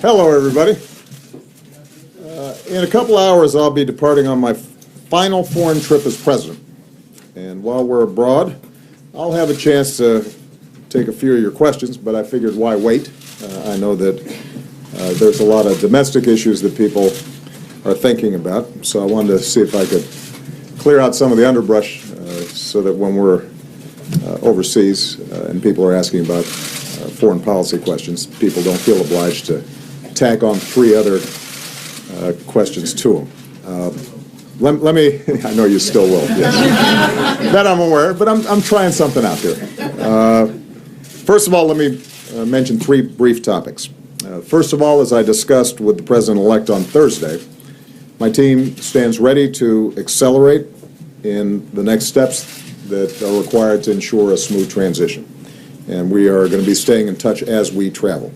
Hello, everybody. In a couple hours, I'll be departing on my final foreign trip as president. And while we're abroad, I'll have a chance to take a few of your questions, but I figured why wait? I know that there's a lot of domestic issues that people are thinking about, so I wanted to see if I could clear out some of the underbrush so that when we're overseas and people are asking about foreign policy questions, people don't feel obliged to tack on three other questions to them. Let me, I know you still will, yes. That I'm aware, but I'm trying something out here. First of all, let me mention three brief topics. First of all, as I discussed with the President-elect on Thursday, my team stands ready to accelerate in the next steps that are required to ensure a smooth transition. And we are going to be staying in touch as we travel.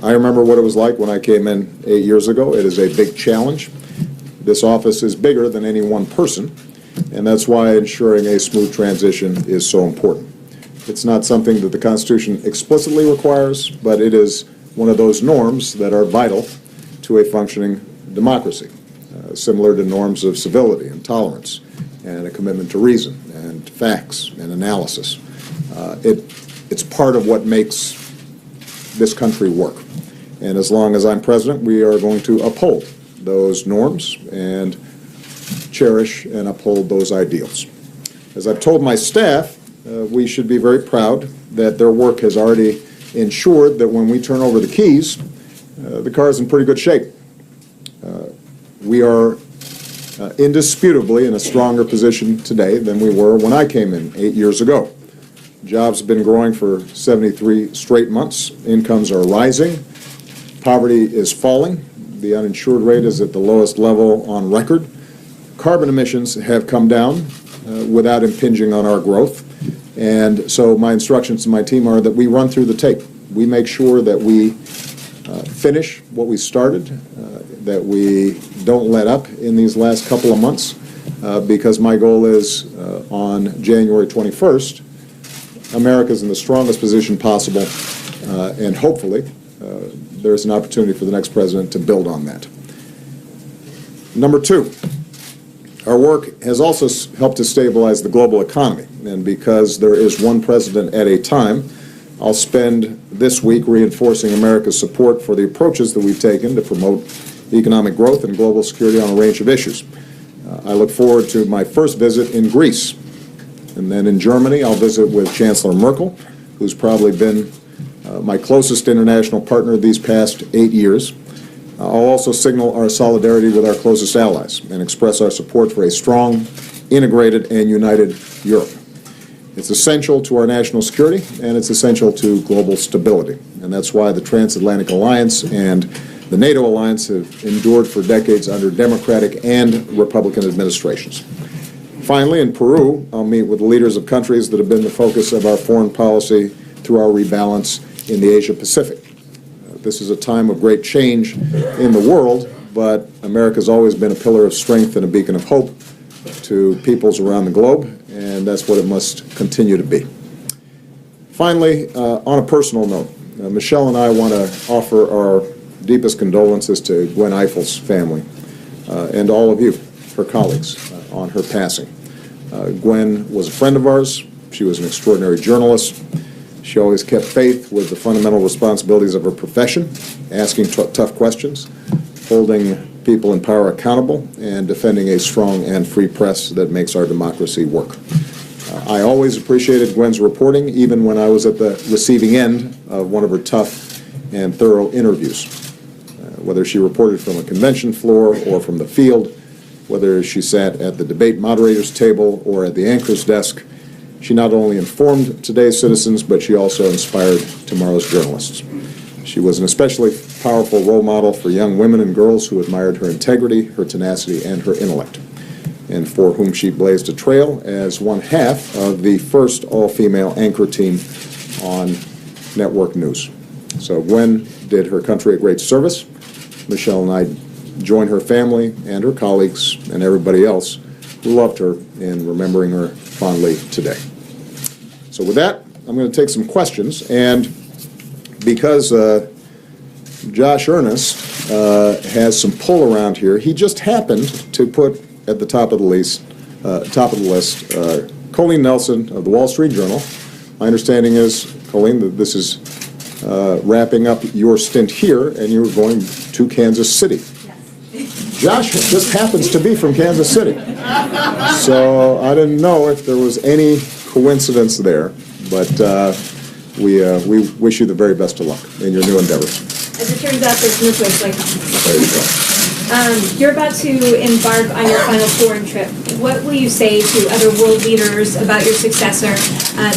I remember what it was like when I came in 8 years ago. It is a big challenge. This office is bigger than any one person, and that's why ensuring a smooth transition is so important. It's not something that the Constitution explicitly requires, but it is one of those norms that are vital to a functioning democracy, similar to norms of civility and tolerance and a commitment to reason and facts and analysis. It's part of what makes this country work. And as long as I'm president, we are going to uphold those norms and cherish and uphold those ideals. As I've told my staff, we should be very proud that their work has already ensured that when we turn over the keys, the car is in pretty good shape. We are indisputably in a stronger position today than we were when I came in 8 years ago. Jobs have been growing for 73 straight months. Incomes are rising. Poverty is falling. The uninsured rate is at the lowest level on record. Carbon emissions have come down without impinging on our growth. And so my instructions to my team are that we run through the tape. We make sure that we finish what we started, that we don't let up in these last couple of months, because my goal is on January 21st, America's in the strongest position possible, and hopefully there's an opportunity for the next president to build on that. Number two, our work has also helped to stabilize the global economy, and because there is one president at a time, I'll spend this week reinforcing America's support for the approaches that we've taken to promote economic growth and global security on a range of issues. I look forward to my first visit in Greece, and then in Germany I'll visit with Chancellor Merkel, who's probably been my closest international partner these past 8 years. I'll also signal our solidarity with our closest allies and express our support for a strong, integrated, and united Europe. It's essential to our national security, and it's essential to global stability. And that's why the Transatlantic Alliance and the NATO alliance have endured for decades under Democratic and Republican administrations. Finally, in Peru, I'll meet with the leaders of countries that have been the focus of our foreign policy through our rebalance in the Asia-Pacific. This is a time of great change in the world, but America's always been a pillar of strength and a beacon of hope to peoples around the globe, and that's what it must continue to be. Finally, on a personal note, Michelle and I want to offer our deepest condolences to Gwen Eifel's family and all of you, her colleagues, on her passing. Gwen was a friend of ours. She was an extraordinary journalist. She always kept faith with the fundamental responsibilities of her profession, asking tough questions, holding people in power accountable, and defending a strong and free press that makes our democracy work. I always appreciated Gwen's reporting, even when I was at the receiving end of one of her tough and thorough interviews. Whether she reported from a convention floor or from the field, whether she sat at the debate moderator's table or at the anchor's desk, she not only informed today's citizens, but she also inspired tomorrow's journalists. She was an especially powerful role model for young women and girls who admired her integrity, her tenacity, and her intellect, and for whom she blazed a trail as one half of the first all-female anchor team on network news. So Gwen did her country a great service. Michelle and I join her family and her colleagues and everybody else who loved her in remembering her fondly today. So with that, I'm going to take some questions, and because Josh Earnest has some pull around here. He just happened to put at the top of the list, Colleen Nelson of the Wall Street Journal. My understanding is, Colleen, that this is wrapping up your stint here, and you're going to Kansas City. Josh just happens to be from Kansas City. So I didn't know if there was any coincidence there, but we wish you the very best of luck in your new endeavors. As it turns out, there's no place like home. There you go. You're about to embark on your final foreign trip. What will you say to other world leaders about your successor?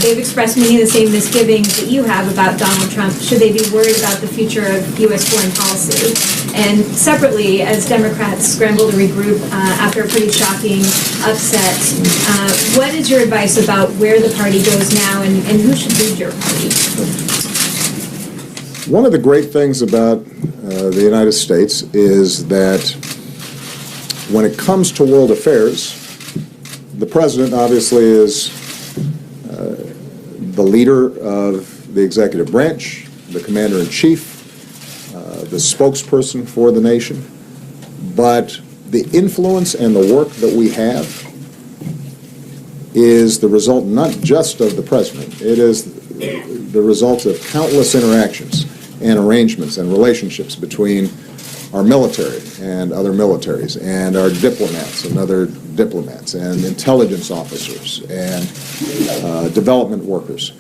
They've expressed many of the same misgivings that you have about Donald Trump. Should they be worried about the future of U.S. foreign policy? And separately, as Democrats scramble to regroup after a pretty shocking upset, what is your advice about where the party goes now and who should lead your party? One of the great things about the United States is that when it comes to world affairs, the president obviously is the leader of the executive branch, the commander-in-chief, the spokesperson for the nation. But the influence and the work that we have is the result not just of the president. It is the result of countless interactions and arrangements and relationships between our military and other militaries, and our diplomats and other diplomats, and intelligence officers and development workers.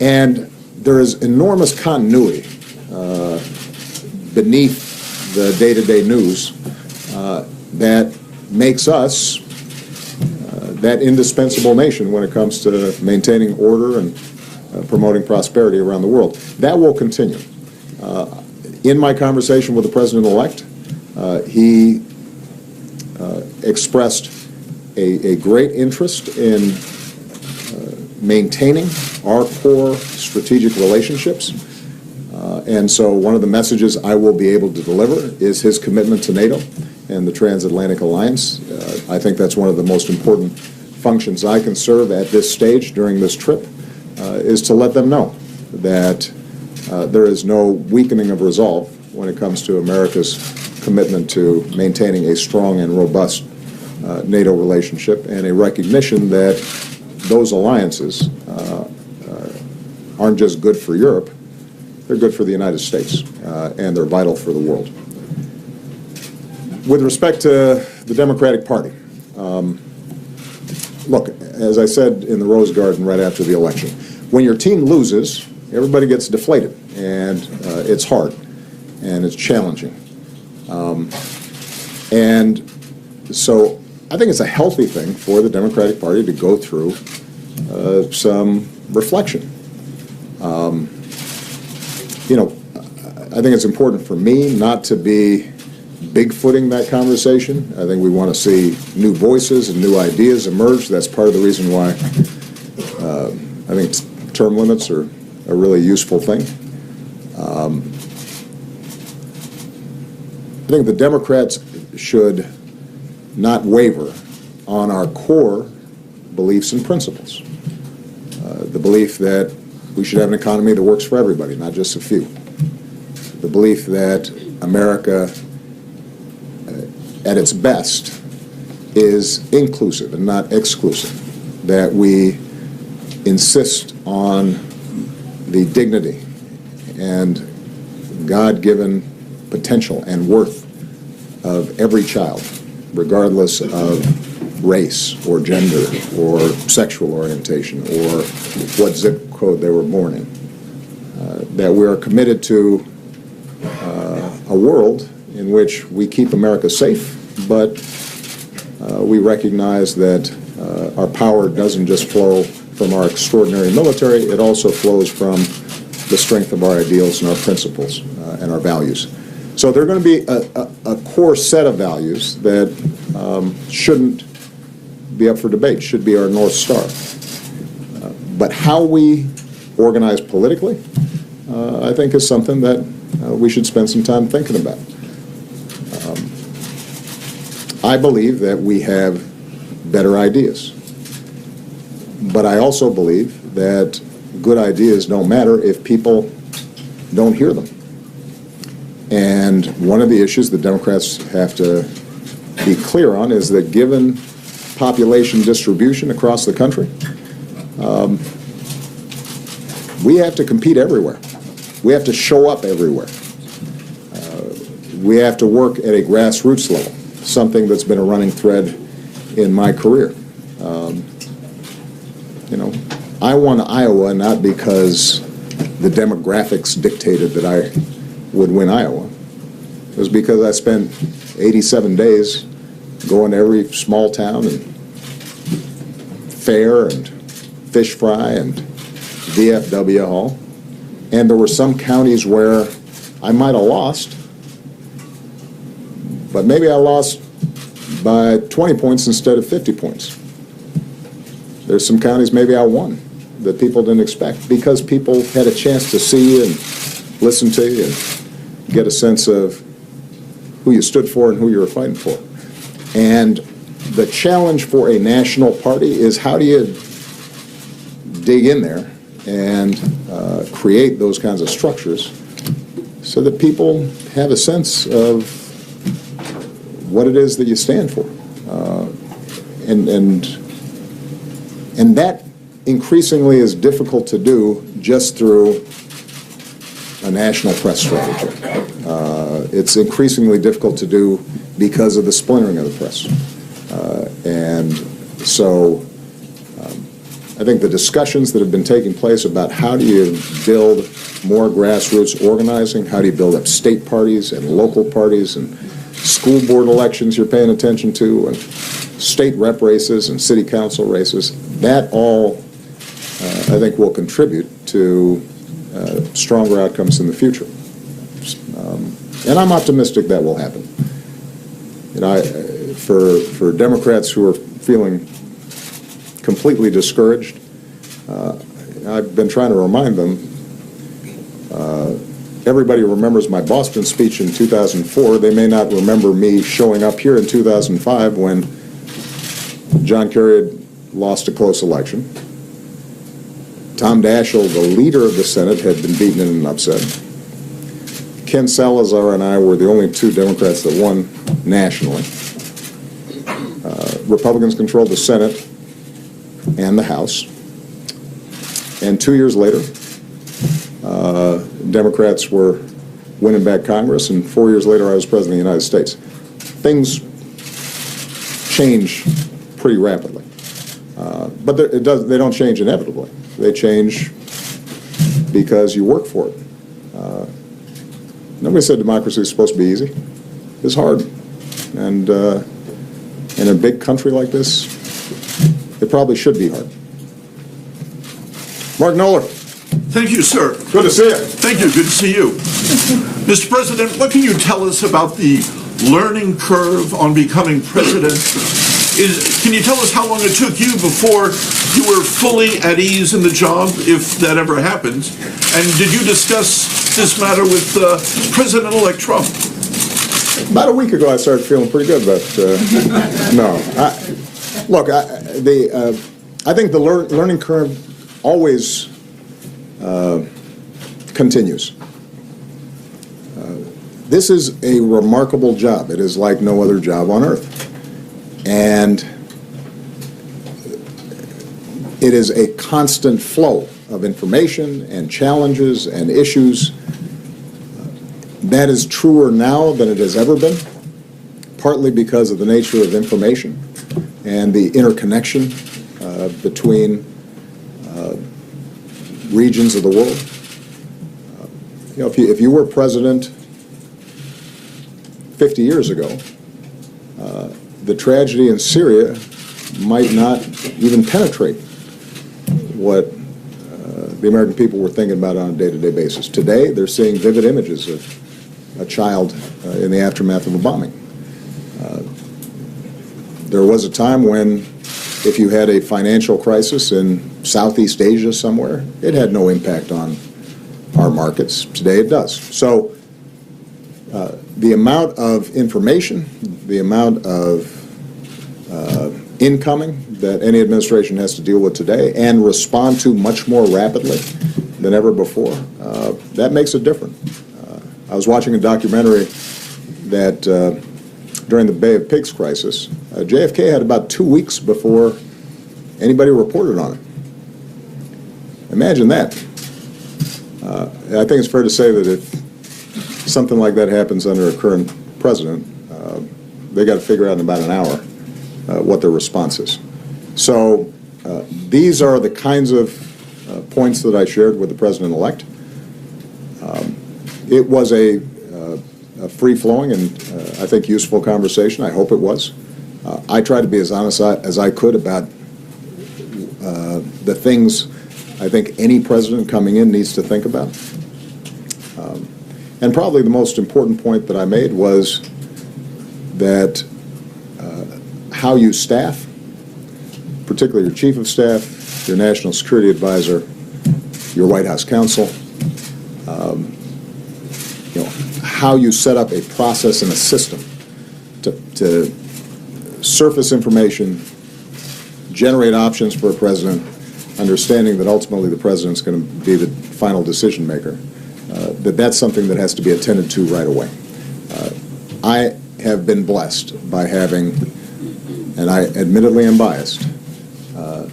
And there is enormous continuity beneath the day-to-day news that makes us that indispensable nation when it comes to maintaining order and promoting prosperity around the world. That will continue. In my conversation with the president-elect, he expressed a great interest in maintaining our core strategic relationships. And so one of the messages I will be able to deliver is his commitment to NATO and the Transatlantic Alliance. I think that's one of the most important functions I can serve at this stage during this trip, is to let them know that there is no weakening of resolve when it comes to America's commitment to maintaining a strong and robust NATO relationship, and a recognition that those alliances aren't just good for Europe, they're good for the United States, and they're vital for the world. With respect to the Democratic Party, look, as I said in the Rose Garden right after the election, when your team loses, everybody gets deflated, and it's hard, and it's challenging. And so I think it's a healthy thing for the Democratic Party to go through some reflection. You know, I think it's important for me not to be bigfooting that conversation. I think we want to see new voices and new ideas emerge. That's part of the reason why I think term limits are a really useful thing. I think the Democrats should not waver on our core beliefs and principles. The belief that we should have an economy that works for everybody, not just a few. The belief that America, at its best, is inclusive and not exclusive. That we insist on the dignity and God-given potential and worth of every child, regardless of race or gender or sexual orientation or what zip code they were born in. That we are committed to a world in which we keep America safe, but we recognize that our power doesn't just flow from our extraordinary military, it also flows from the strength of our ideals and our principles and our values. So there are going to be a core set of values that shouldn't be up for debate, should be our North Star. But how we organize politically, I think, is something that we should spend some time thinking about. I believe that we have better ideas. But I also believe that good ideas don't matter if people don't hear them. And one of the issues the Democrats have to be clear on is that given population distribution across the country, we have to compete everywhere. We have to show up everywhere. We have to work at a grassroots level, something that's been a running thread in my career. I won Iowa not because the demographics dictated that I would win Iowa. It was because I spent 87 days going to every small town and fair and fish fry and VFW hall. And there were some counties where I might have lost, but maybe I lost by 20 points instead of 50 points. There's some counties maybe I won that people didn't expect because people had a chance to see you and listen to you and get a sense of who you stood for and who you were fighting for. And the challenge for a national party is how do you dig in there and create those kinds of structures so that people have a sense of what it is that you stand for. And that increasingly is difficult to do just through a national press strategy. It's increasingly difficult to do because of the splintering of the press. And so I think the discussions that have been taking place about how do you build more grassroots organizing, how do you build up state parties and local parties and school board elections you're paying attention to, and state rep races and city council races, that all I think will contribute to stronger outcomes in the future. And I'm optimistic that will happen. For Democrats who are feeling completely discouraged, I've been trying to remind them, everybody remembers my Boston speech in 2004. They may not remember me showing up here in 2005 when John Kerry had lost a close election. Tom Daschle, the leader of the Senate, had been beaten in an upset. Ken Salazar and I were the only two Democrats that won nationally. Republicans controlled the Senate and the House. And 2 years later, Democrats were winning back Congress, and 4 years later I was President of the United States. Things change pretty rapidly. But they don't change inevitably. They change because you work for it. Nobody said democracy is supposed to be easy. It's hard. And in a big country like this, it probably should be hard. Mark Knoller. Thank you, sir. Good to see you. Thank you. Good to see you. Mr. President, what can you tell us about the learning curve on becoming president? Can you tell us how long it took you before you were fully at ease in the job, if that ever happens? And did you discuss this matter with President-elect Trump? About a week ago, I started feeling pretty good about I think the learning curve always continues. This is a remarkable job. It is like no other job on earth. And it is a constant flow of information and challenges and issues. That is truer now than it has ever been, partly because of the nature of information and the interconnection between regions of the world. If you were president 50 years ago, the tragedy in Syria might not even penetrate what the American people were thinking about on a day-to-day basis. Today, they're seeing vivid images of a child in the aftermath of a bombing. There was a time when if you had a financial crisis in Southeast Asia somewhere, it had no impact on our markets. Today it does. So the amount of information, the amount of incoming that any administration has to deal with today and respond to much more rapidly than ever before, that makes it different. I was watching a documentary that during the Bay of Pigs crisis, JFK had about 2 weeks before anybody reported on it. Imagine that. I think it's fair to say that if something like that happens under a current president, they got to figure out in about an hour what their response is. So these are the kinds of points that I shared with the president-elect. It was a free-flowing and I think useful conversation. I hope it was. I tried to be as honest as I could about the things I think any president coming in needs to think about. And probably the most important point that I made was that how you staff, particularly your chief of staff, your national security advisor, your White House counsel, how you set up a process and a system to surface information, generate options for a president, understanding that ultimately the president's going to be the final decision maker, that's something that has to be attended to right away. I have been blessed by having, and I admittedly am biased,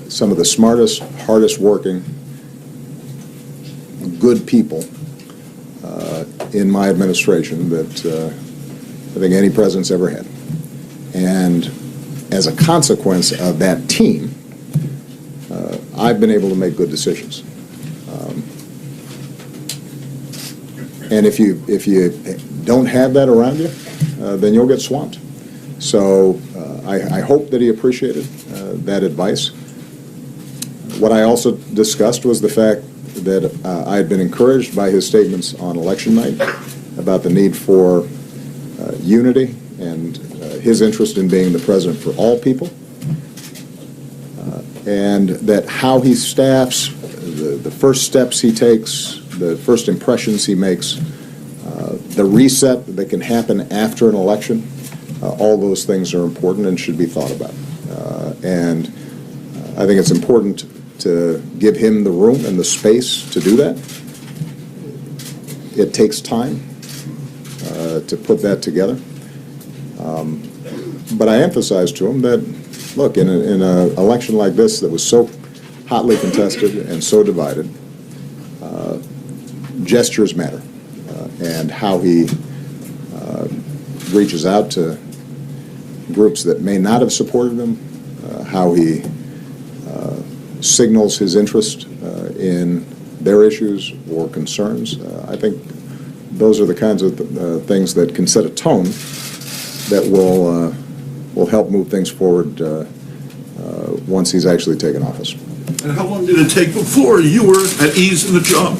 some of the smartest, hardest working, good people in my administration that I think any president's ever had. And as a consequence of that team, I've been able to make good decisions. And if you don't have that around you, then you'll get swamped. So I hope that he appreciated that advice. What I also discussed was the fact that I had been encouraged by his statements on election night about the need for unity and his interest in being the president for all people, and that how he staffs, the first steps he takes, the first impressions he makes, the reset that can happen after an election, all those things are important and should be thought about. And I think it's important to give him the room and the space to do that. It takes time to put that together. But I emphasized to him that, look, in an election like this that was so hotly contested and so divided, gestures matter, and how he reaches out to groups that may not have supported him, how he signals his interest in their issues or concerns. I think those are the kinds of things that can set a tone that will help move things forward once he's actually taken office. And how long did it take before you were at ease in the job?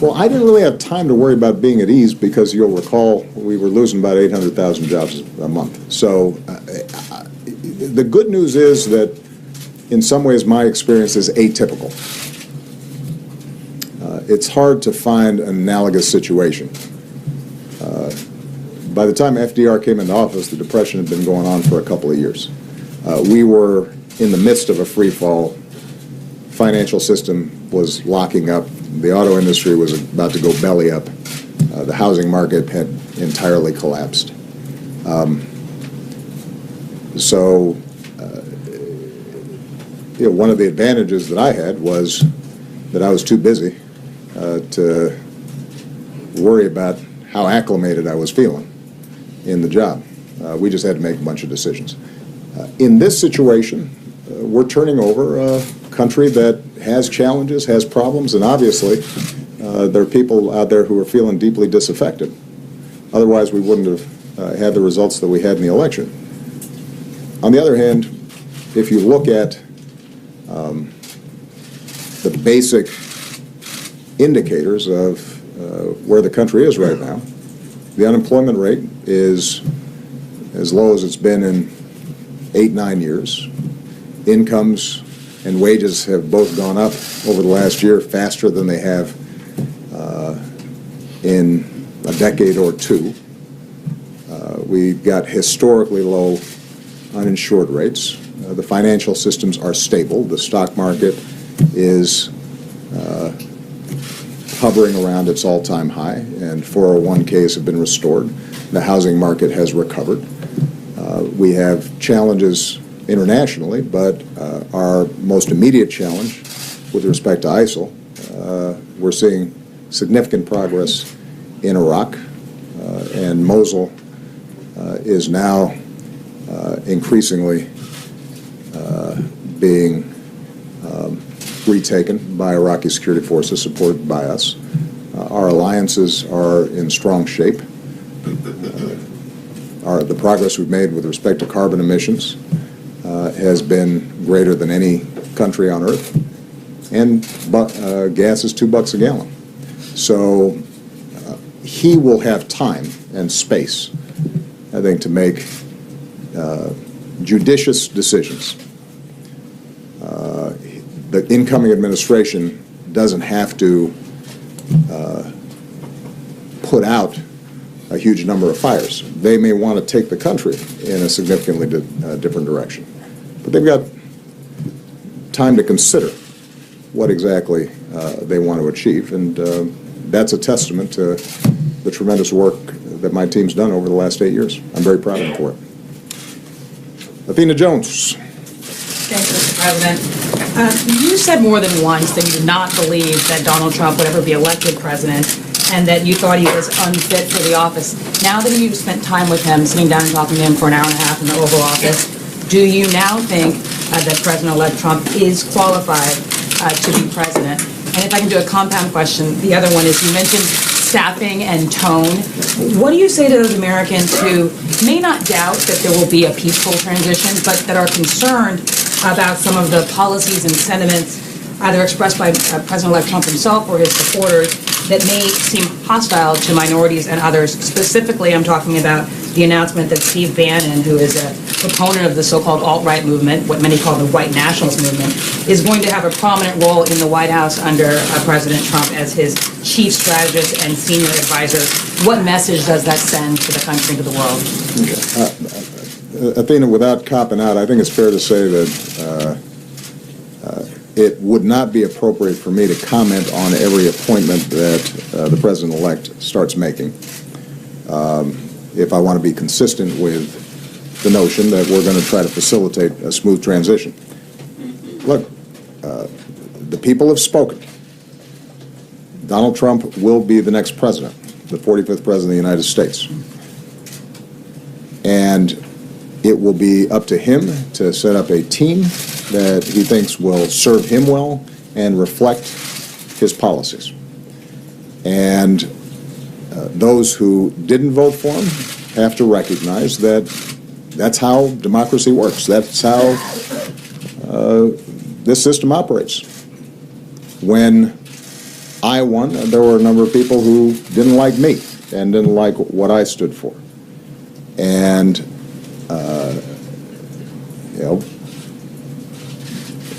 Well, I didn't really have time to worry about being at ease because you'll recall we were losing about 800,000 jobs a month. So the good news is that in some ways my experience is atypical. It's hard to find an analogous situation. By the time FDR came into office, the Depression had been going on for a couple of years. We were in the midst of a free fall. Financial system was locking up. The auto industry was about to go belly up. The housing market had entirely collapsed. So one of the advantages that I had was that I was too busy to worry about how acclimated I was feeling in the job. We just had to make a bunch of decisions. In this situation, we're turning over a country that has challenges, has problems, and obviously there are people out there who are feeling deeply disaffected. Otherwise, we wouldn't have had the results that we had in the election. On the other hand, if you look at the basic indicators of where the country is right now, the unemployment rate is as low as it's been in 8-9 years. Incomes and wages have both gone up over the last year faster than they have in a decade or two. We've got historically low uninsured rates. The financial systems are stable. The stock market is hovering around its all-time high, and 401ks have been restored. The housing market has recovered. We have challenges internationally, but our most immediate challenge with respect to ISIL, we're seeing significant progress in Iraq, and Mosul is now increasingly being retaken by Iraqi security forces supported by us. Our alliances are in strong shape. The progress we've made with respect to carbon emissions has been greater than any country on earth, and gas is $2 a gallon. So he will have time and space, I think, to make judicious decisions. The incoming administration doesn't have to put out a huge number of fires. They may want to take the country in a significantly different direction. But they've got time to consider what exactly they want to achieve, and that's a testament to the tremendous work that my team's done over the last 8 years. I'm very proud of them for it. Athena Jones. Thank you, Mr. President. You said more than once that you did not believe that Donald Trump would ever be elected president, and that you thought he was unfit for the office. Now that you've spent time with him, sitting down and talking to him for an hour and a half in the Oval Office, do you now think that President-elect Trump is qualified to be president? And if I can do a compound question, the other one is, you mentioned staffing and tone. What do you say to those Americans who may not doubt that there will be a peaceful transition, but that are concerned about some of the policies and sentiments either expressed by President-elect Trump himself or his supporters that may seem hostile to minorities and others? Specifically, I'm talking about the announcement that Steve Bannon, who is a proponent of the so-called alt-right movement, what many call the white nationalist movement, is going to have a prominent role in the White House under President Trump as his chief strategist and senior advisor. What message does that send to the country and to the world? Athena, without copping out, I think it's fair to say that it would not be appropriate for me to comment on every appointment that the President-elect starts making if I want to be consistent with the notion that we're going to try to facilitate a smooth transition. Look, the people have spoken. Donald Trump will be the next president, the 45th president of the United States. And it will be up to him to set up a team that he thinks will serve him well and reflect his policies. And those who didn't vote for him have to recognize that that's how democracy works. That's how this system operates. When I won, there were a number of people who didn't like me and didn't like what I stood for. And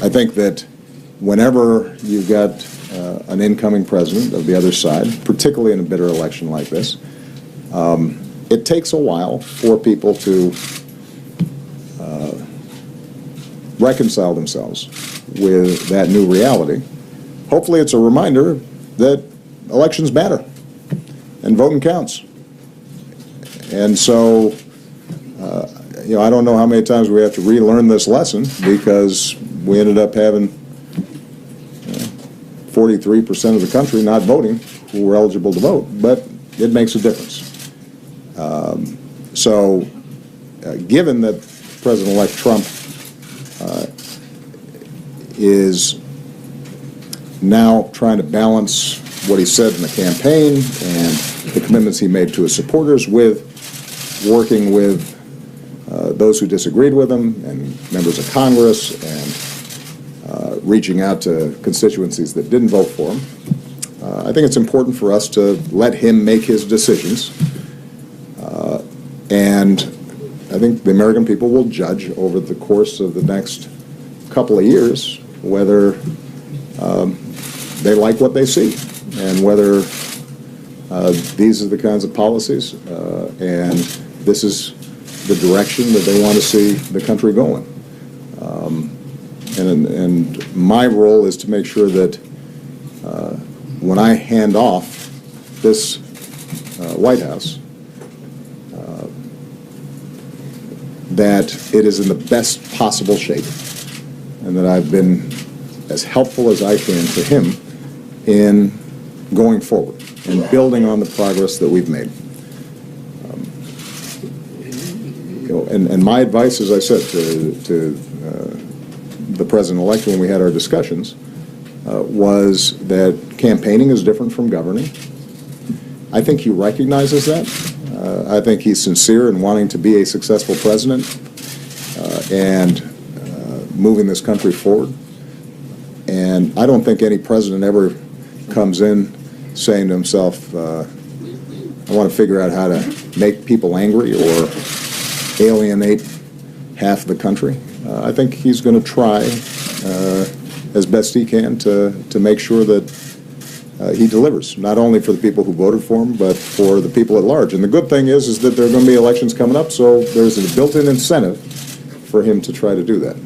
I think that whenever you've got an incoming president of the other side, particularly in a bitter election like this, it takes a while for people to reconcile themselves with that new reality. Hopefully it's a reminder that elections matter and voting counts. And so, I don't know how many times we have to relearn this lesson, because we ended up having 43% of the country not voting who were eligible to vote, but it makes a difference. Given that President-elect Trump is now trying to balance what he said in the campaign and the commitments he made to his supporters with working with those who disagreed with him and members of Congress and reaching out to constituencies that didn't vote for him, I think it's important for us to let him make his decisions. And I think the American people will judge over the course of the next couple of years whether they like what they see and whether these are the kinds of policies and this is the direction that they want to see the country going. And my role is to make sure that when I hand off this White House, that it is in the best possible shape, and that I've been as helpful as I can to him in going forward and building on the progress that we've made. And my advice, as I said to the president-elect when we had our discussions, was that campaigning is different from governing. I think he recognizes that. I think he's sincere in wanting to be a successful president and moving this country forward. And I don't think any president ever comes in saying to himself, I want to figure out how to make people angry or alienate half the country. I think he's going to try as best he can to make sure that he delivers, not only for the people who voted for him, but for the people at large. And the good thing is that there are going to be elections coming up, so there's a built-in incentive for him to try to do that.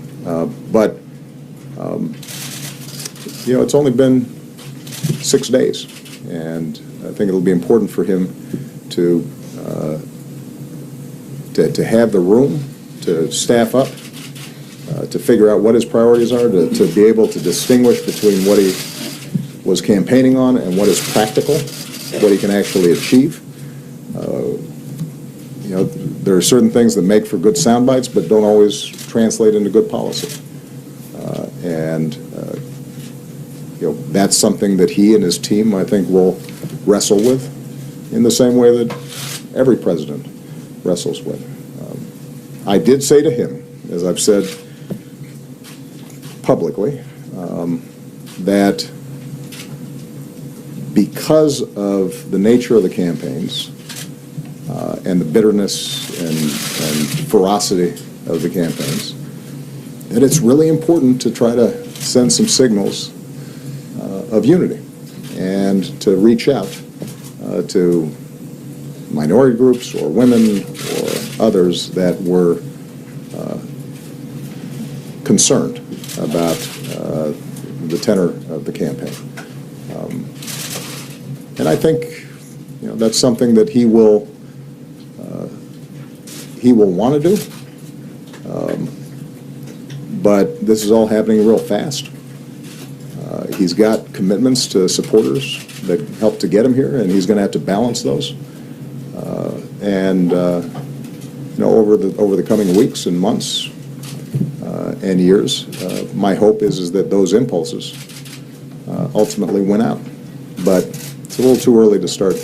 It's only been 6 days, and I think it'll be important for him to have the room to staff up, to figure out what his priorities are, to be able to distinguish between what he was campaigning on and what is practical, what he can actually achieve. There are certain things that make for good sound bites, but don't always translate into good policy. That's something that he and his team, I think, will wrestle with in the same way that every president wrestles with. I did say to him, as I've said publicly, that because of the nature of the campaigns and the bitterness and ferocity of the campaigns, that it's really important to try to send some signals of unity and to reach out to minority groups or women or others that were concerned about the tenor of the campaign. And I think that's something that he will want to do. But this is all happening real fast. He's got commitments to supporters that helped to get him here, and he's going to have to balance those. Over the coming weeks and months and years, my hope is that those impulses ultimately win out. But it's a little too early to start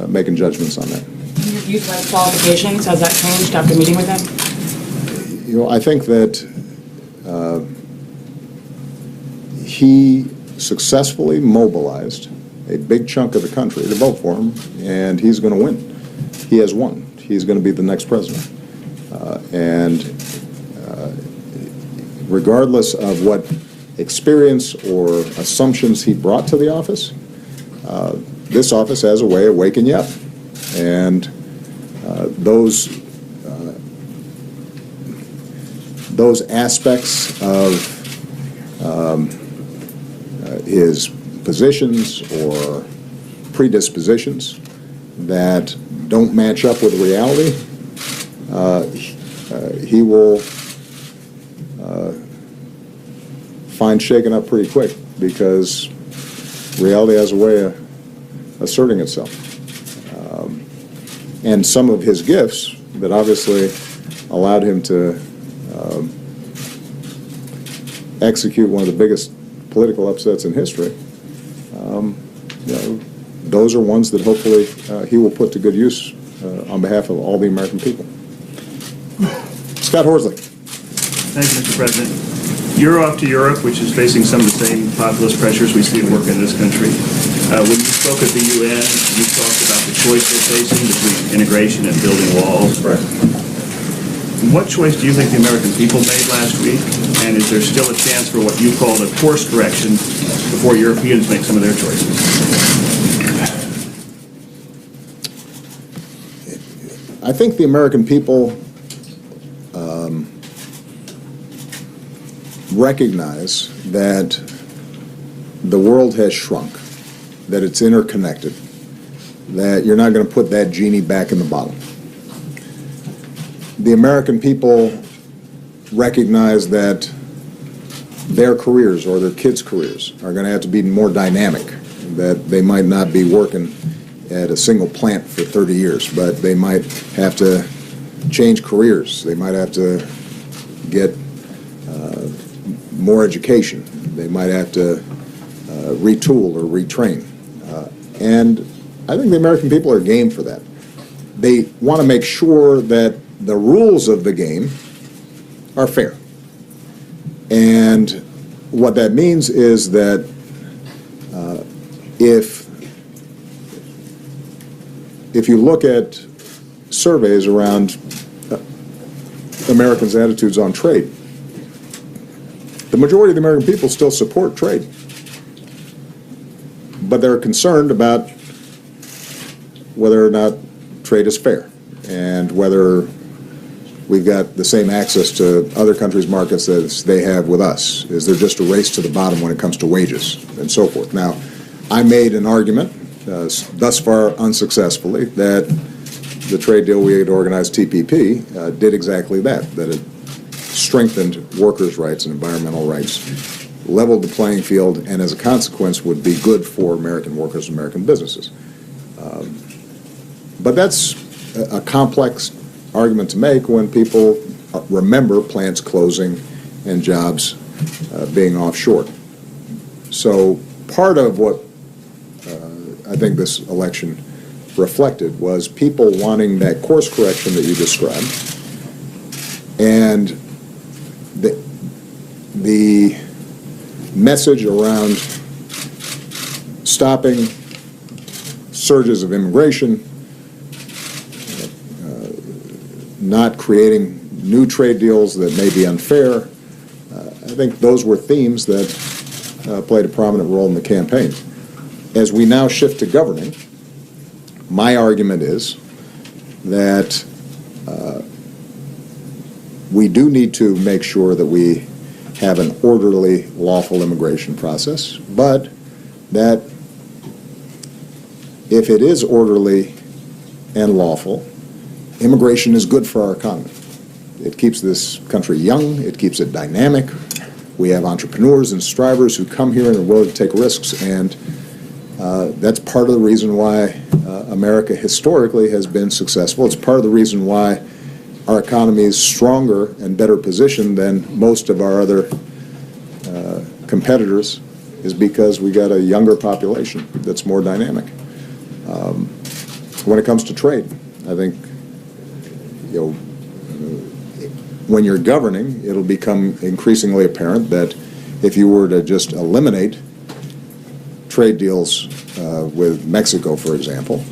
making judgments on that. Your youth rights qualifications, has that changed after meeting with him? I think that he successfully mobilized a big chunk of the country to vote for him, and he's going to win. He has won. He's going to be the next president. Regardless of what experience or assumptions he brought to the office, this office has a way of waking you up. And those aspects of his positions or predispositions that don't match up with reality, he will find shaken up pretty quick, because reality has a way of asserting itself. And some of his gifts that obviously allowed him to execute one of the biggest political upsets in history, those are ones that hopefully he will put to good use on behalf of all the American people. Scott Horsley. Thank you, Mr. President. You're off to Europe, which is facing some of the same populist pressures we see at work in this country. When you spoke at the UN, you talked about the choice we're facing between integration and building walls. Right. What choice do you think the American people made last week? And is there still a chance for what you called a course correction before Europeans make some of their choices? I think the American people recognize that the world has shrunk that it's interconnected, that you're not going to put that genie back in the bottle. The American people recognize that their careers or their kids' careers are going to have to be more dynamic, that they might not be working at a single plant for 30 years, but they might have to change careers. They might have to get more education. They might have to retool or retrain. And I think the American people are game for that. They want to make sure that the rules of the game are fair. And what that means is that if you look at surveys around Americans' attitudes on trade, the majority of the American people still support trade. But they're concerned about whether or not trade is fair and whether we've got the same access to other countries' markets as they have with us. Is there just a race to the bottom when it comes to wages and so forth? Now, I made an argument, thus far unsuccessfully, that the trade deal we had organized, TPP, did exactly that it strengthened workers' rights and environmental rights, leveled the playing field, and as a consequence would be good for American workers and American businesses. But that's a complex argument to make when people remember plants closing and jobs being offshore. So part of what I think this election reflected was people wanting that course correction that you described, and the message around stopping surges of immigration, not creating new trade deals that may be unfair. I think those were themes that played a prominent role in the campaign. As we now shift to governing, my argument is that we do need to make sure that we have an orderly, lawful immigration process, but that if it is orderly and lawful, immigration is good for our economy. It keeps this country young, it keeps it dynamic. We have entrepreneurs and strivers who come here and are willing to take risks, and that's part of the reason why America historically has been successful. It's part of the reason why our economy is stronger and better positioned than most of our other competitors, is because we got a younger population that's more dynamic. When it comes to trade, I think, when you're governing, it'll become increasingly apparent that if you were to just eliminate trade deals with Mexico, for example,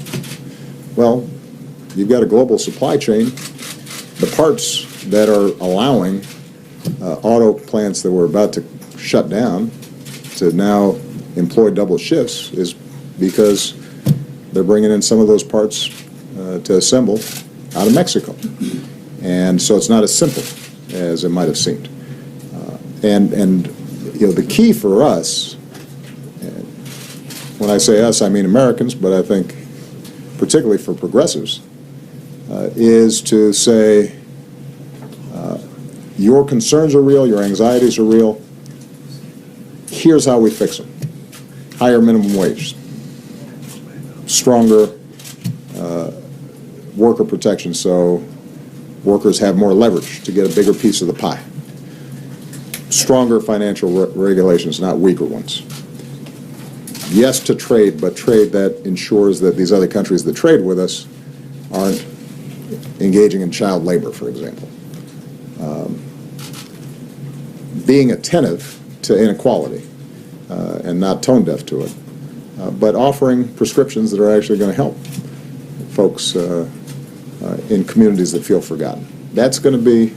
well, you've got a global supply chain. The parts that are allowing auto plants that were about to shut down to now employ double shifts is because they're bringing in some of those parts to assemble out of Mexico. And so it's not as simple as it might have seemed. And the key for us, when I say us, I mean Americans, but I think particularly for progressives, is to say your concerns are real, your anxieties are real. Here's how we fix them. Higher minimum wage, stronger worker protection so workers have more leverage to get a bigger piece of the pie. Stronger financial regulations, not weaker ones. Yes to trade, but trade that ensures that these other countries that trade with us aren't engaging in child labor, for example. Being attentive to inequality and not tone deaf to it, but offering prescriptions that are actually going to help folks in communities that feel forgotten. That's going to be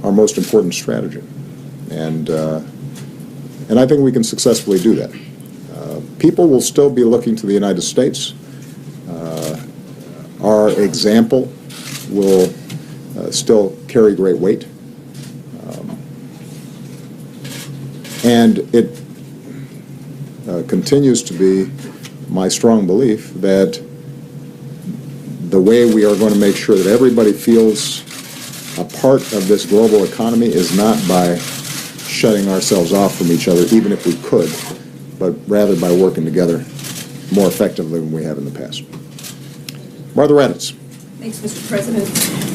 our most important strategy. And I think we can successfully do that. People will still be looking to the United States. Our example will still carry great weight. And continues to be my strong belief that the way we are going to make sure that everybody feels a part of this global economy is not by shutting ourselves off from each other, even if we could, but rather by working together more effectively than we have in the past. Martha Raddatz. Thanks, Mr. President.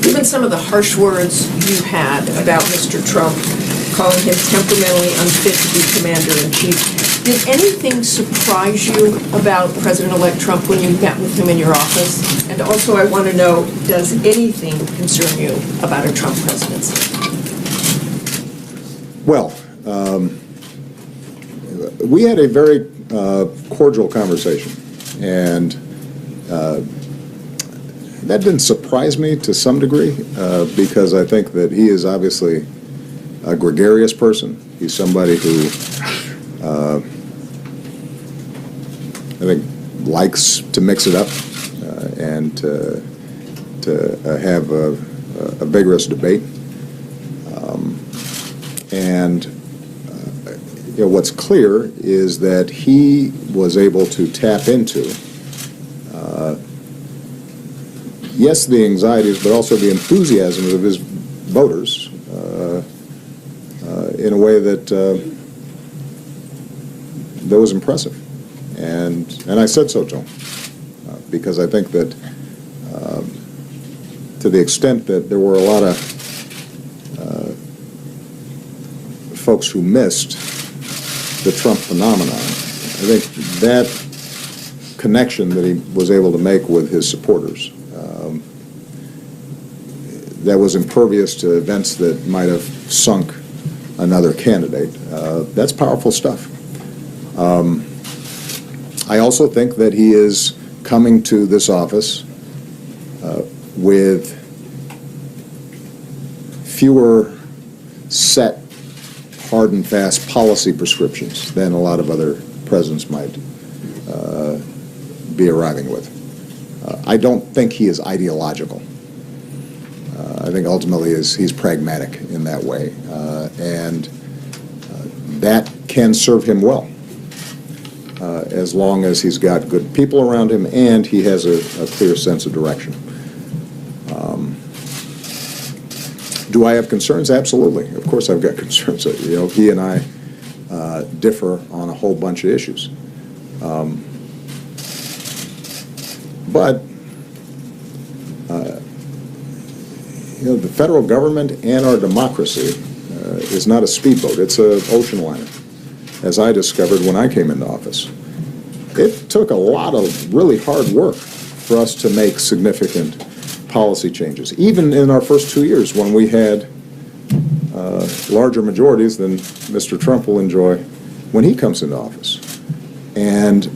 Given some of the harsh words you had about Mr. Trump, calling him temperamentally unfit to be commander-in-chief, did anything surprise you about President-elect Trump when you met with him in your office? And also, I want to know, does anything concern you about a Trump presidency? Well, we had a very cordial conversation, and that didn't surprise me to some degree, because I think that he is obviously a gregarious person. He's somebody who I think likes to mix it up and to have a vigorous debate. What's clear is that he was able to tap into, yes, the anxieties, but also the enthusiasm of his voters in a way that that was impressive. And I said so to him, because I think that to the extent that there were a lot of folks who missed the Trump phenomenon, I think that connection that he was able to make with his supporters that was impervious to events that might have sunk another candidate, that's powerful stuff. I also think that he is coming to this office with fewer set, hard and fast policy prescriptions than a lot of other presidents might be arriving with. I don't think he is ideological. I think ultimately he's pragmatic in that way, and that can serve him well as long as he's got good people around him and he has a clear sense of direction. Do I have concerns? Absolutely. Of course I've got concerns. He and I differ on a whole bunch of issues. But the federal government and our democracy is not a speedboat. It's an ocean liner, as I discovered when I came into office. It took a lot of really hard work for us to make significant policy changes, even in our first 2 years when we had larger majorities than Mr. Trump will enjoy when he comes into office. And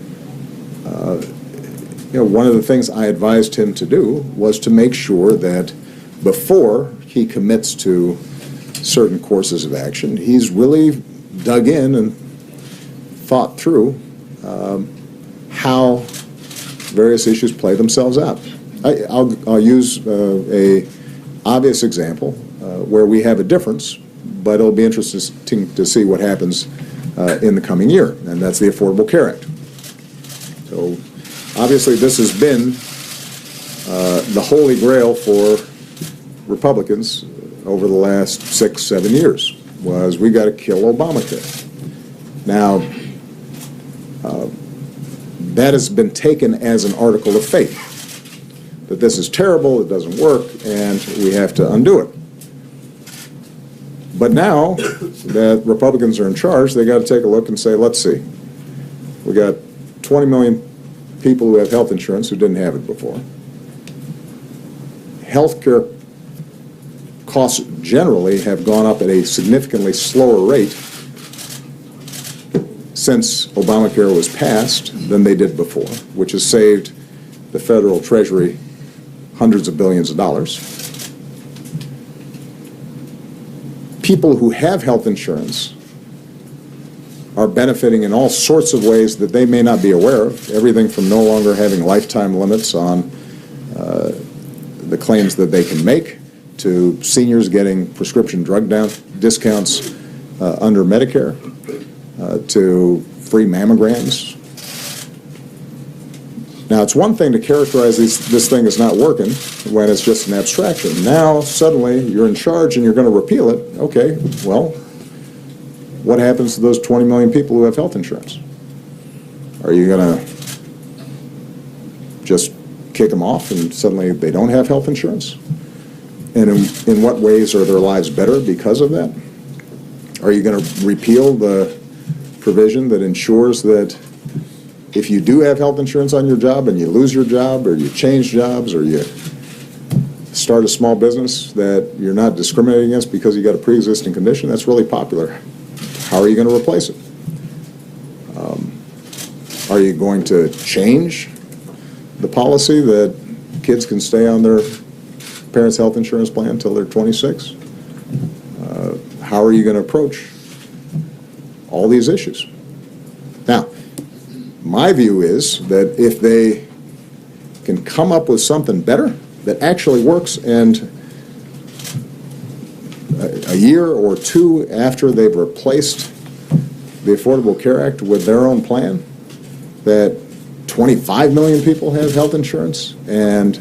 one of the things I advised him to do was to make sure that before he commits to certain courses of action, he's really dug in and thought through how various issues play themselves out. I'll use a obvious example where we have a difference, but it'll be interesting to see what happens in the coming year, and that's the Affordable Care Act. So obviously this has been the holy grail for Republicans over the last 6-7 years, was we got to kill Obamacare. Now, that has been taken as an article of faith, that this is terrible, it doesn't work, and we have to undo it. But now that Republicans are in charge, they got to take a look and say, let's see, we got 20 million people who have health insurance who didn't have it before. Health care costs generally have gone up at a significantly slower rate since Obamacare was passed than they did before, which has saved the federal treasury hundreds of billions of dollars. People who have health insurance are benefiting in all sorts of ways that they may not be aware of, everything from no longer having lifetime limits on the claims that they can make, to seniors getting prescription drug discounts under Medicare, to free mammograms. Now, it's one thing to characterize this thing as not working when it's just an abstraction. Now, suddenly, you're in charge and you're going to repeal it. Okay, well, what happens to those 20 million people who have health insurance? Are you going to just kick them off and suddenly they don't have health insurance? And in what ways are their lives better because of that? Are you going to repeal the provision that ensures that if you do have health insurance on your job and you lose your job or you change jobs or you start a small business, that you're not discriminated against because you got a pre-existing condition? That's really popular. How are you going to replace it? Are you going to change the policy that kids can stay on their parents' health insurance plan until they're 26? How are you going to approach all these issues? Now, my view is that if they can come up with something better that actually works, and a year or two after they've replaced the Affordable Care Act with their own plan, that 25 million people have health insurance and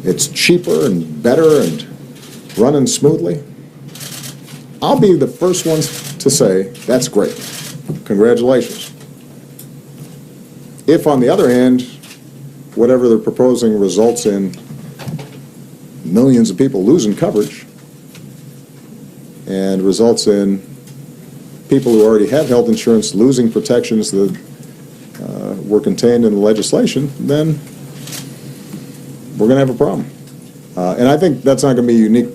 it's cheaper and better and running smoothly, I'll be the first ones to say, that's great. Congratulations. If, on the other hand, whatever they're proposing results in millions of people losing coverage and results in people who already have health insurance losing protections that were contained in the legislation, then we're going to have a problem. And I think that's not going to be unique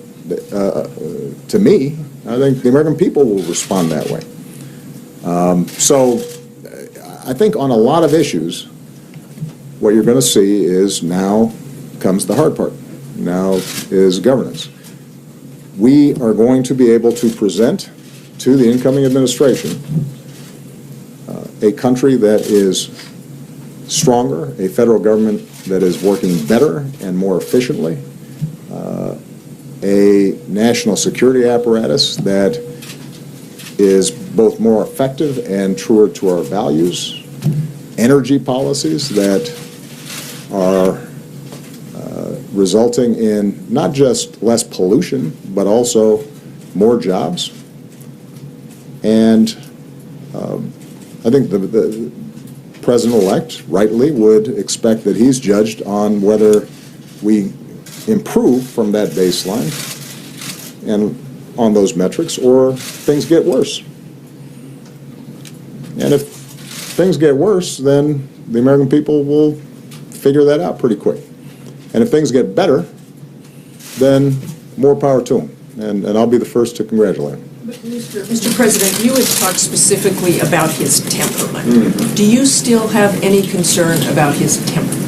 to me. I think the American people will respond that way. So I think on a lot of issues, what you're going to see is now comes the hard part. Now is governance. We are going to be able to present to the incoming administration a country that is stronger, a federal government that is working better and more efficiently, a national security apparatus that is both more effective and truer to our values, energy policies that are resulting in not just less pollution, but also more jobs. And I think the president-elect rightly would expect that he's judged on whether we improve from that baseline and on those metrics, or things get worse. And if things get worse, then the American people will figure that out pretty quick. And if things get better, then more power to them. And I'll be the first to congratulate him. Mr. President, you had talked specifically about his temperament. Do you still have any concern about his temperament?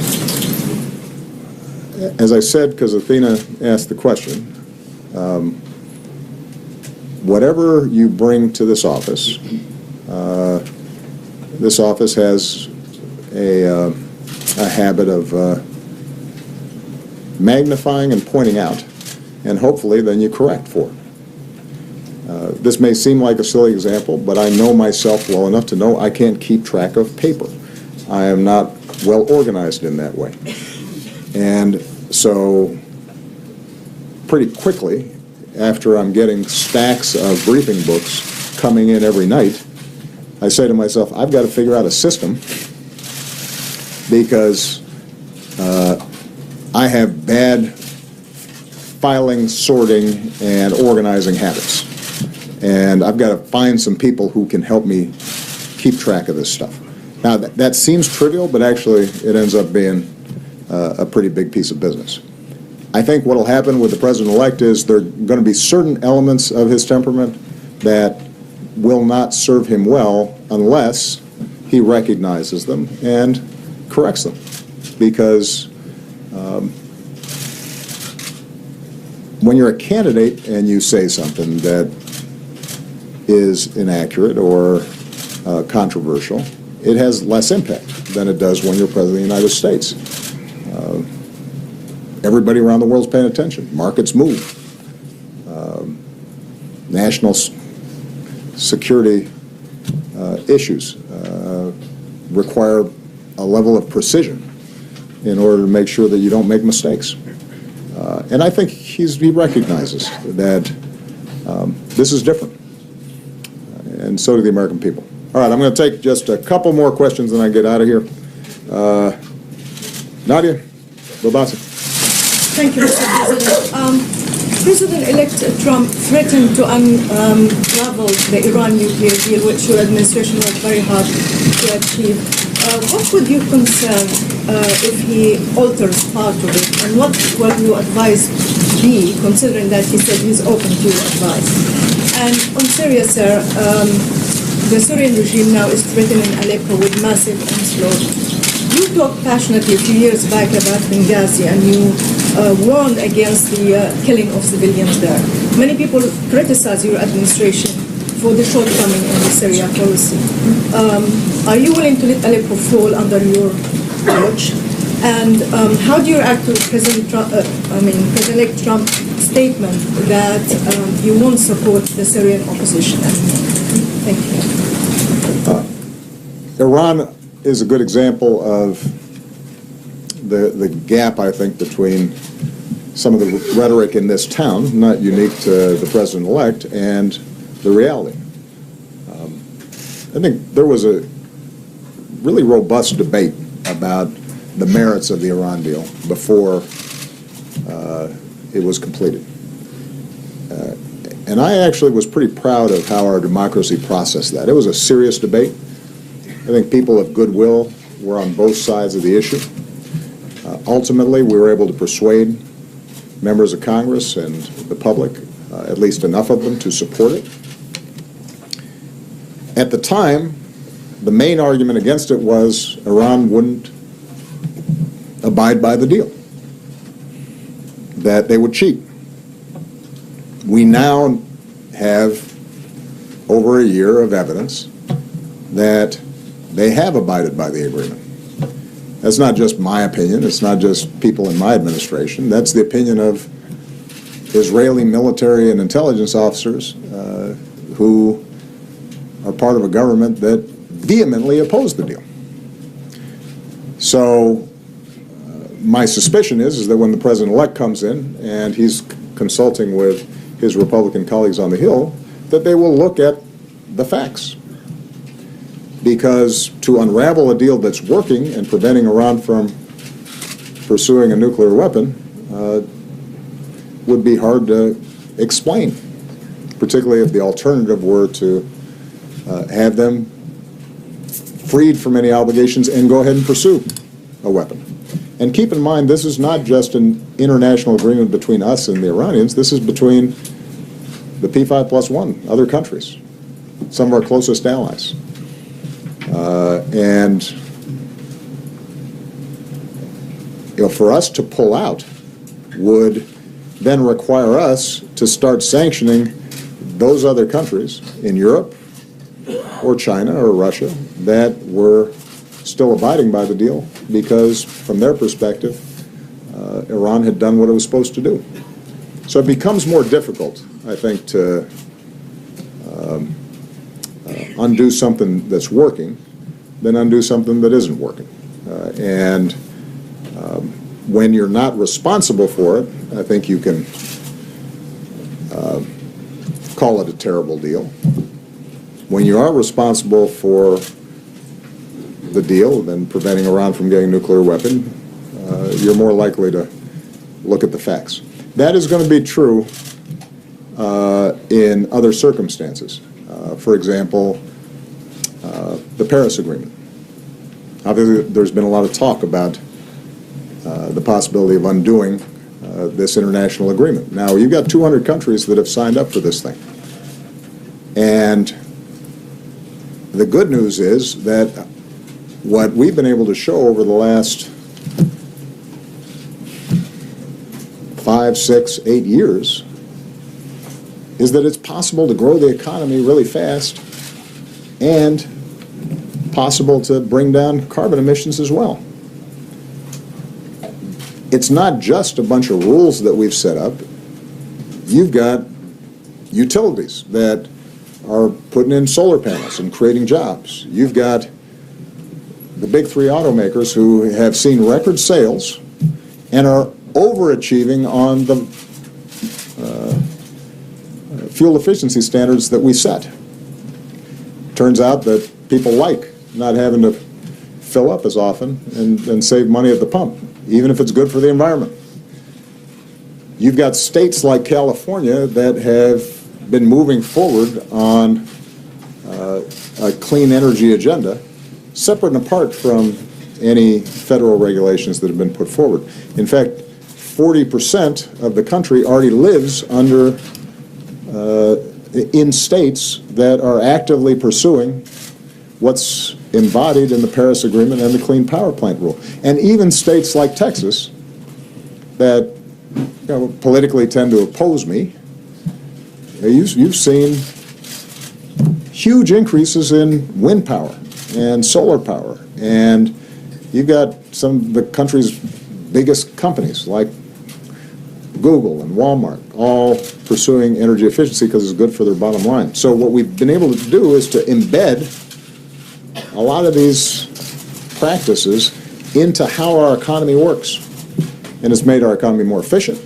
As I said, because Athena asked the question, whatever you bring to this office has a habit of magnifying and pointing out, and hopefully then you correct for it. This may seem like a silly example, but I know myself well enough to know I can't keep track of paper. I am not well organized in that way. And so pretty quickly, after I'm getting stacks of briefing books coming in every night, I say to myself, I've got to figure out a system, because I have bad filing, sorting, and organizing habits. And I've got to find some people who can help me keep track of this stuff. Now, that seems trivial, but actually it ends up being a pretty big piece of business. I think what will happen with the president-elect is there are going to be certain elements of his temperament that will not serve him well unless he recognizes them and corrects them. Because when you're a candidate and you say something that is inaccurate or controversial, it has less impact than it does when you're President of the United States. Everybody around the world's paying attention. Markets move. National security issues require a level of precision in order to make sure that you don't make mistakes. And I think he recognizes that this is different, and so do the American people. All right, I'm going to take just a couple more questions and I get out of here. Nadia Babasi. Thank you, Mr. President. President-elect Trump threatened to unravel the Iran nuclear deal, which your administration worked very hard to achieve. What would your concern if he alters part of it, and what will your advice be, considering that he said he's open to your advice? And on Syria, sir, the Syrian regime now is threatening Aleppo with massive onslaught. You talked passionately a few years back about Benghazi, and you warned against the killing of civilians there. Many people criticize your administration for the shortcoming in the Syria policy. Are you willing to let Aleppo fall under your watch? And how do you react to President-elect Trump's statement that you won't support the Syrian opposition anymore? Thank you. Iran is a good example of the gap, I think, between some of the rhetoric in this town, not unique to the president-elect, and the reality. I think there was a really robust debate about the merits of the Iran deal before it was completed. And I actually was pretty proud of how our democracy processed that. It was a serious debate. I think people of goodwill were on both sides of the issue. Ultimately, we were able to persuade members of Congress and the public, at least enough of them, to support it. At the time, the main argument against it was Iran wouldn't abide by the deal, that they would cheat. We now have over a year of evidence that they have abided by the agreement. That's not just my opinion. It's not just people in my administration. That's the opinion of Israeli military and intelligence officers who are part of a government that vehemently opposed the deal. So my suspicion is that when the president-elect comes in and he's consulting with his Republican colleagues on the Hill, that they will look at the facts. Because to unravel a deal that's working and preventing Iran from pursuing a nuclear weapon would be hard to explain, particularly if the alternative were to have them freed from any obligations and go ahead and pursue a weapon. And keep in mind, this is not just an international agreement between us and the Iranians. This is between the P5+1, other countries, some of our closest allies. And for us to pull out would then require us to start sanctioning those other countries in Europe or China or Russia that were still abiding by the deal because, from their perspective, Iran had done what it was supposed to do. So it becomes more difficult, I think, to undo something that's working than undo something that isn't working. And when you're not responsible for it, I think you can call it a terrible deal. When you are responsible for the deal and preventing Iran from getting a nuclear weapon, you're more likely to look at the facts. That is going to be true in other circumstances. For example, the Paris Agreement. Obviously, there's been a lot of talk about the possibility of undoing this international agreement. Now, you've got 200 countries that have signed up for this thing. And the good news is that what we've been able to show over the last 5, 6, 8 years is that it's possible to grow the economy really fast and possible to bring down carbon emissions as well. It's not just a bunch of rules that we've set up. You've got utilities that are putting in solar panels and creating jobs. You've got the big three automakers who have seen record sales and are overachieving on the fuel efficiency standards that we set. Turns out that people like not having to fill up as often and save money at the pump, even if it's good for the environment. You've got states like California that have been moving forward on a clean energy agenda, separate and apart from any federal regulations that have been put forward. In fact, 40% of the country already lives under in states that are actively pursuing what's embodied in the Paris Agreement and the Clean Power Plant Rule. And even states like Texas that politically tend to oppose me, you've seen huge increases in wind power and solar power. And you've got some of the country's biggest companies like Google and Walmart all pursuing energy efficiency because it's good for their bottom line. So what we've been able to do is to embed a lot of these practices into how our economy works. And it's made our economy more efficient.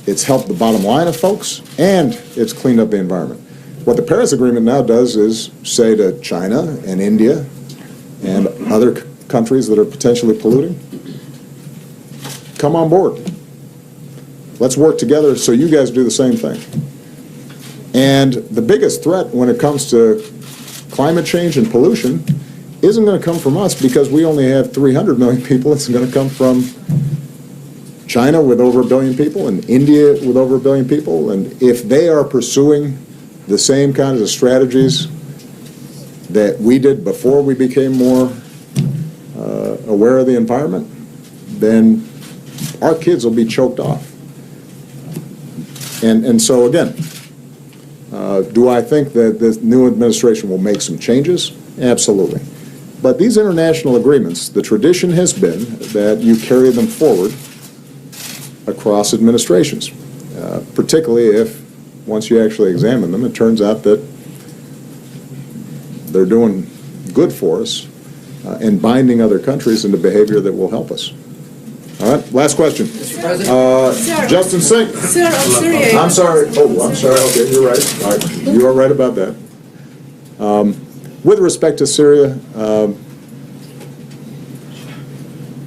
It's helped the bottom line of folks, and it's cleaned up the environment. What the Paris Agreement now does is say to China and India and other countries that are potentially polluting, come on board. Let's work together so you guys do the same thing. And the biggest threat when it comes to climate change and pollution isn't going to come from us because we only have 300 million people. It's going to come from China with over 1 billion people and India with over 1 billion people. And if they are pursuing the same kinds of strategies that we did before we became more aware of the environment, then our kids will be choked off. And so again, do I think that this new administration will make some changes? Absolutely. But these international agreements, the tradition has been that you carry them forward across administrations, particularly if, once you actually examine them, it turns out that they're doing good for us and binding other countries into behavior that will help us. All right, last question. Justin Singh. Sir, on Syria. I'm sorry. Oh, I'm sorry. Okay, you're right. All right. You are right about that. With respect to Syria,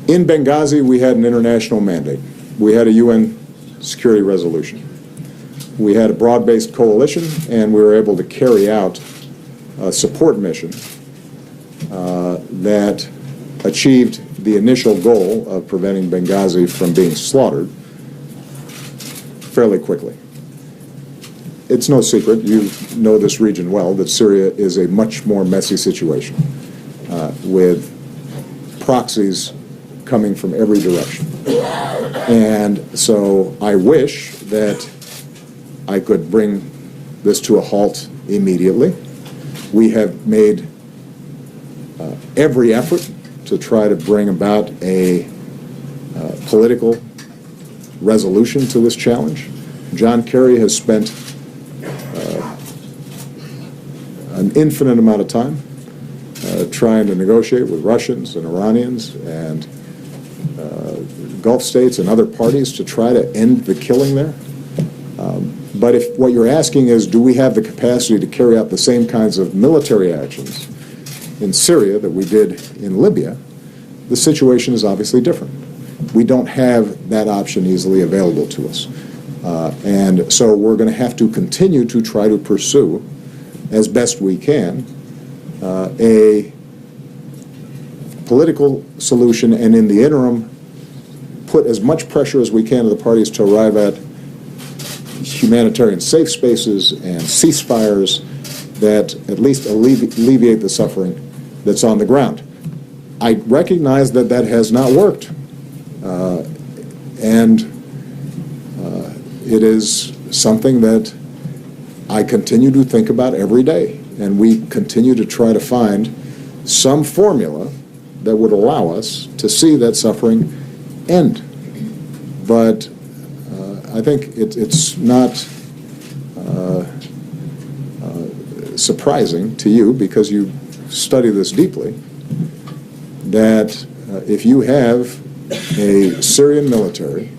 in Benghazi, we had an international mandate. We had a UN security resolution. We had a broad-based coalition, and we were able to carry out a support mission that achieved the initial goal of preventing Benghazi from being slaughtered fairly quickly. It's no secret, you know this region well, that Syria is a much more messy situation with proxies coming from every direction. And so I wish that I could bring this to a halt immediately. We have made every effort to try to bring about a political resolution to this challenge. John Kerry has spent an infinite amount of time trying to negotiate with Russians and Iranians and Gulf states and other parties to try to end the killing there. But if what you're asking is, do we have the capacity to carry out the same kinds of military actions in Syria that we did in Libya, the situation is obviously different. We don't have that option easily available to us. And so we're going to have to continue to try to pursue, as best we can, a political solution, and in the interim, put as much pressure as we can to the parties to arrive at humanitarian safe spaces and ceasefires that at least alleviate the suffering that's on the ground. I recognize that that has not worked, and it is something that I continue to think about every day, and we continue to try to find some formula that would allow us to see that suffering end. But I think it's not surprising to you, because you study this deeply, that if you have a Syrian military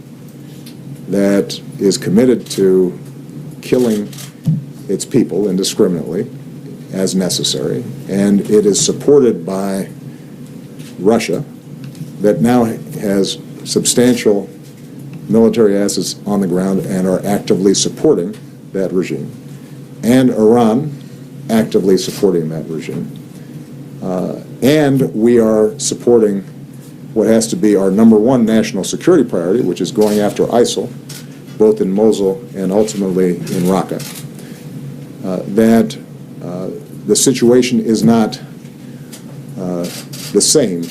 that is committed to killing its people indiscriminately as necessary, and it is supported by Russia, that now has substantial military assets on the ground and are actively supporting that regime, and Iran actively supporting that regime. And we are supporting what has to be our number one national security priority, which is going after ISIL, both in Mosul and ultimately in Raqqa. That the situation is not the same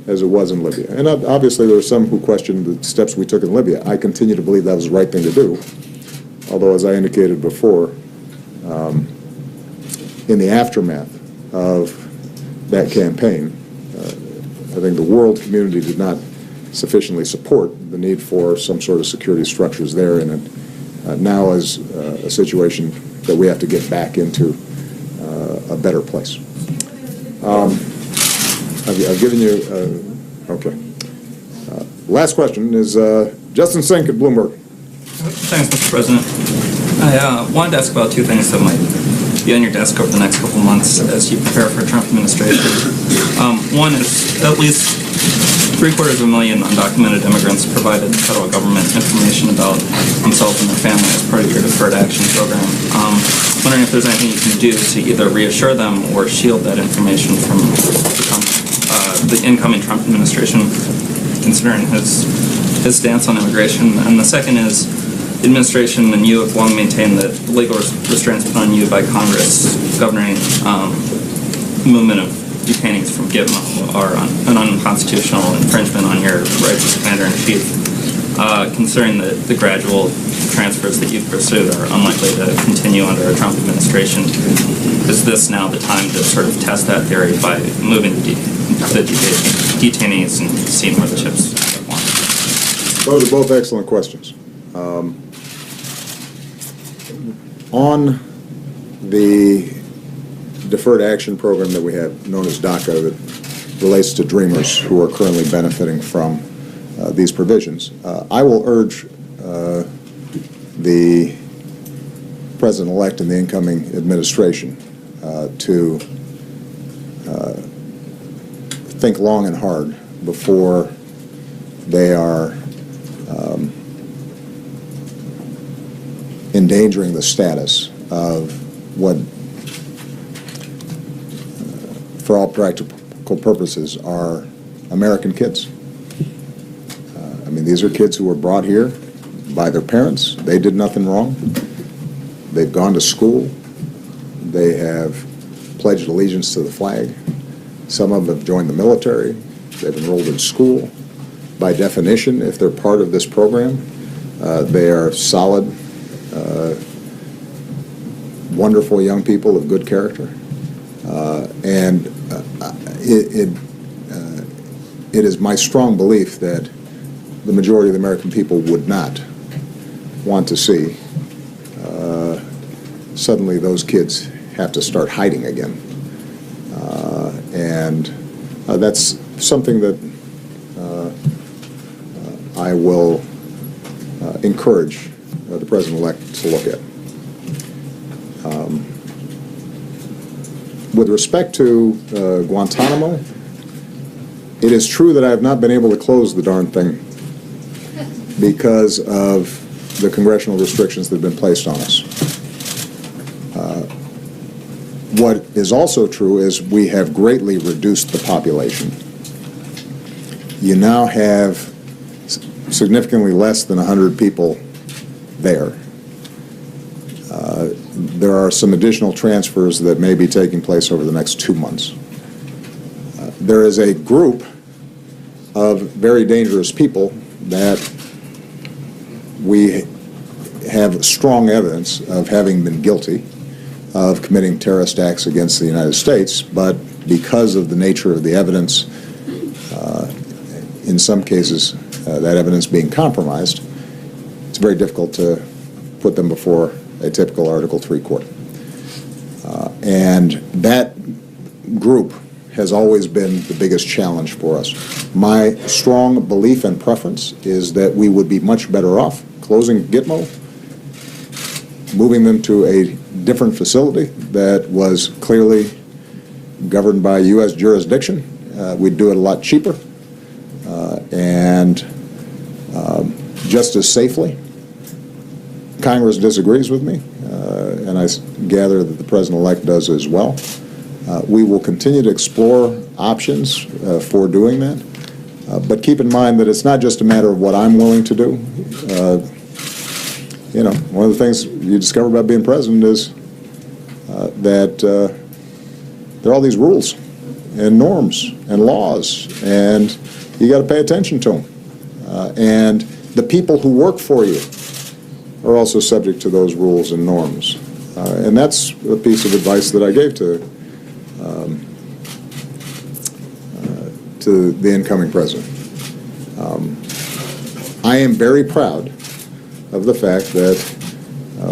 as it was in Libya. And obviously there are some who question the steps we took in Libya. I continue to believe that was the right thing to do, although as I indicated before, in the aftermath of that campaign, I think the world community did not sufficiently support the need for some sort of security structures there, and it now is a situation that we have to get back into a better place. I've given you, okay. Last question is Justin Sink at Bloomberg. Thanks, Mr. President. I wanted to ask about two things that might be on your desk over the next couple of months as you prepare for a Trump administration. One is at least 750,000 undocumented immigrants provided the federal government information about themselves and their family as part of your Deferred Action Program. Wondering if there's anything you can do to either reassure them or shield that information from the incoming Trump administration, considering his stance on immigration. And the second is, the administration and you have long maintained that legal restraints put on you by Congress governing movement of detainees from Gitmo are an unconstitutional infringement on your rights as Commander-in-Chief. Considering the gradual transfers that you've pursued are unlikely to continue under a Trump administration, is this now the time to sort of test that theory by moving the detainees and seeing where the chips are? Those are both excellent questions. On the Deferred Action Program that we have, known as DACA, that relates to Dreamers who are currently benefiting from these provisions, I will urge the President-elect and the incoming administration to think long and hard before they are endangering the status of what, for all practical purposes, are American kids. I mean, these are kids who were brought here by their parents. They did nothing wrong. They've gone to school. They have pledged allegiance to the flag. Some of them have joined the military. They've enrolled in school. By definition, if they're part of this program, they are solid, wonderful young people of good character. And it is my strong belief that the majority of the American people would not want to see suddenly those kids have to start hiding again. And that's something that I will encourage the President-elect to look at. With respect to Guantanamo, it is true that I have not been able to close the darn thing because of the congressional restrictions that have been placed on us. What is also true is we have greatly reduced the population. You now have significantly less than 100 people there. There are some additional transfers that may be taking place over the next 2 months. There is a group of very dangerous people that we have strong evidence of having been guilty of committing terrorist acts against the United States, but because of the nature of the evidence, in some cases, that evidence being compromised, it's very difficult to put them before a typical Article III court. And that group has always been the biggest challenge for us. My strong belief and preference is that we would be much better off closing Gitmo, moving them to a different facility that was clearly governed by U.S. jurisdiction. We'd do it a lot cheaper and just as safely. Congress disagrees with me, and I gather that the President-elect does as well. We will continue to explore options for doing that, but keep in mind that it's not just a matter of what I'm willing to do. You know, one of the things you discover about being president is that there are all these rules and norms and laws, and you got to pay attention to them. And the people who work for you are also subject to those rules and norms. And that's a piece of advice that I gave to the incoming president. I am very proud of the fact that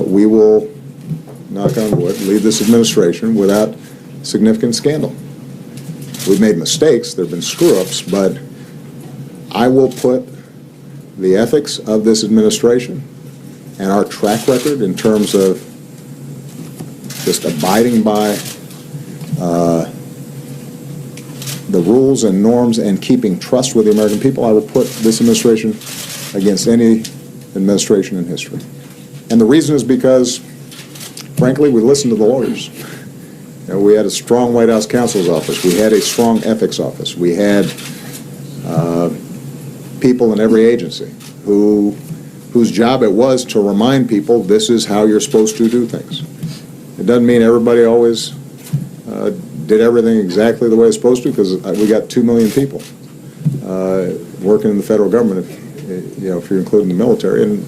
we will, knock on wood, leave this administration without significant scandal. We've made mistakes, there have been screw-ups, but I will put the ethics of this administration and our track record in terms of just abiding by the rules and norms and keeping trust with the American people, I will put this administration against any administration in history. And the reason is because, frankly, we listened to the lawyers. You know, we had a strong White House counsel's office. We had a strong ethics office. We had people in every agency whose job it was to remind people this is how you're supposed to do things. It doesn't mean everybody always did everything exactly the way it's supposed to, because we got 2 million people working in the federal government, if you're including the military, and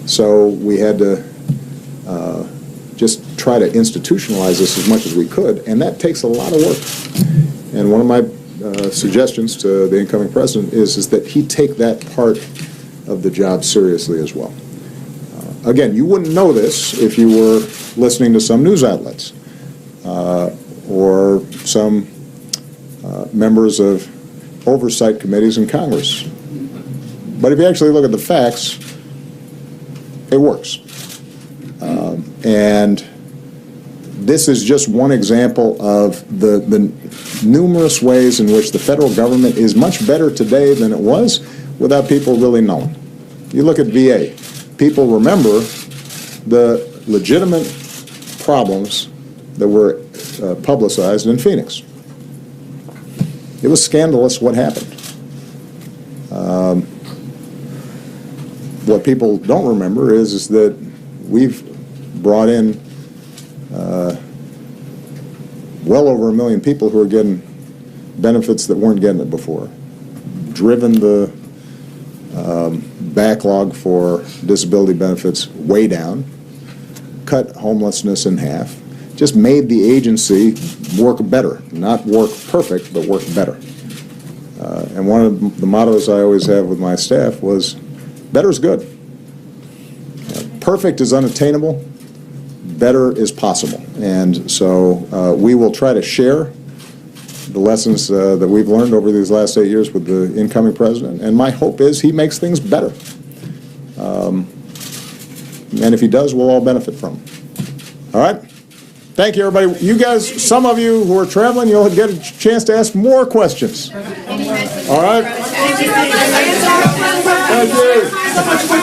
so we had to just try to institutionalize this as much as we could, and that takes a lot of work. And one of my suggestions to the incoming president is that he take that part of the job seriously as well. Again, you wouldn't know this if you were listening to some news outlets or some members of oversight committees in Congress. But if you actually look at the facts, it works. And this is just one example of the numerous ways in which the federal government is much better today than it was without people really knowing. You look at VA, people remember the legitimate problems that were publicized in Phoenix. It was scandalous what happened. What people don't remember is that we've brought in well over 1 million people who are getting benefits that weren't getting it before, driven the backlog for disability benefits way down, cut homelessness in half, just made the agency work better, not work perfect, but work better. And one of the mottos I always have with my staff was, better is good. Perfect is unattainable, better is possible. And so we will try to share the lessons that we've learned over these last 8 years with the incoming president. And my hope is he makes things better. And if he does, we'll all benefit from it. All right? Thank you, everybody. You guys, some of you who are traveling, you'll get a chance to ask more questions. All right? Thank you.